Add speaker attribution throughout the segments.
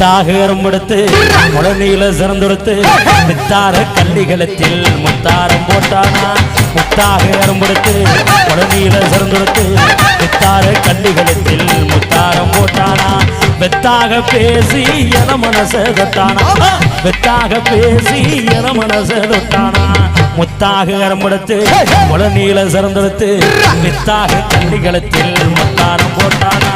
Speaker 1: முத்தாக எறும்பெடுத்து முழநீல சிறந்தெடுத்து மித்தார கள்ளிகளத்தில் முத்தாரம் போட்டானா முத்தாக எறும்பெடுத்து முழநீல சிறந்தெடுத்து மித்தார கள்ளிகளத்தில் முத்தாரம் போட்டானா வெத்தாக பேசி என மனசை தொட்டானா வெத்தாக பேசி என மனசை தொட்டானா முத்தாக எறும்பெடுத்து முழநீல சிறந்தெடுத்து மித்தாக கள்ளிகளத்தில் முத்தாரம் போட்டானா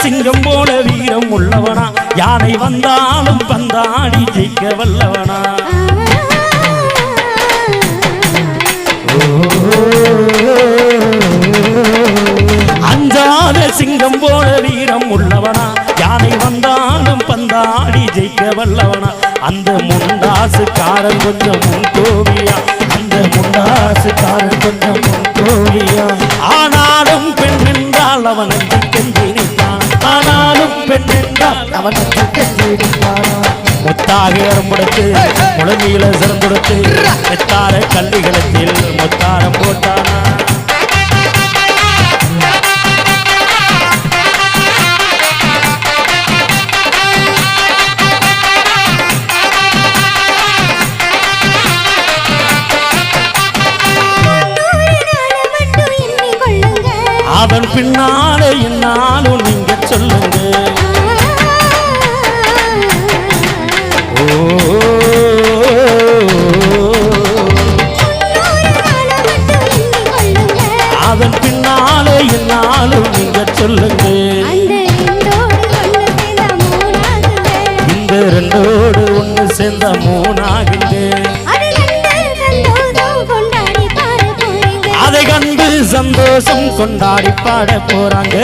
Speaker 1: சிங்கம் போல வீரம் உள்ளவனா யானை வந்தாலும் பந்தாடி ஜெயிக்க வல்லவனா அஞ்சாத சிங்கம் போல வீரம் உள்ளவனா யானை வந்தாலும் பந்தாடி ஜெயிக்க வல்லவனா அந்த முண்டாசுக்காரன் கொஞ்சம் முன் கோவியா அந்த முண்டாசுக்காரன் கொஞ்சம் முன் கோவியா ஆனாலும் பெண் என்றால் அவன் ஆனாலும் பெண் என்றால் அவனுக்கு கெஞ்சிருப்பானா முத்தாக எறும்பெடுத்து முழநீல சிறந்தெடுத்து மித்தார கள்ளிகளத்தில் முத்தாரம் போட்டானா அவன் பின்னாலே என்னாலும் நீங்க சொல்லுங்க அவன் பின்னாலே என்னாலும் நீங்க சொல்லுங்க இந்த ரெண்டோடு ஒன்று சேர்ந்த மூணாகுங்க அதை கண்டு சந்தோஷம் கொண்டாடி பாட போறாங்க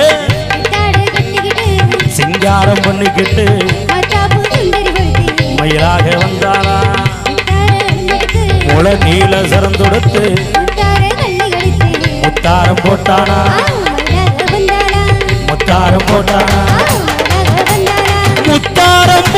Speaker 1: சிங்காரம் பண்ணிக்கிட்டு மயிலாக வந்தாரா முழநீல சிறந்தெடுத்து முத்தாரம் போட்டானா முத்தாரம் போட்டானா முத்தாரம்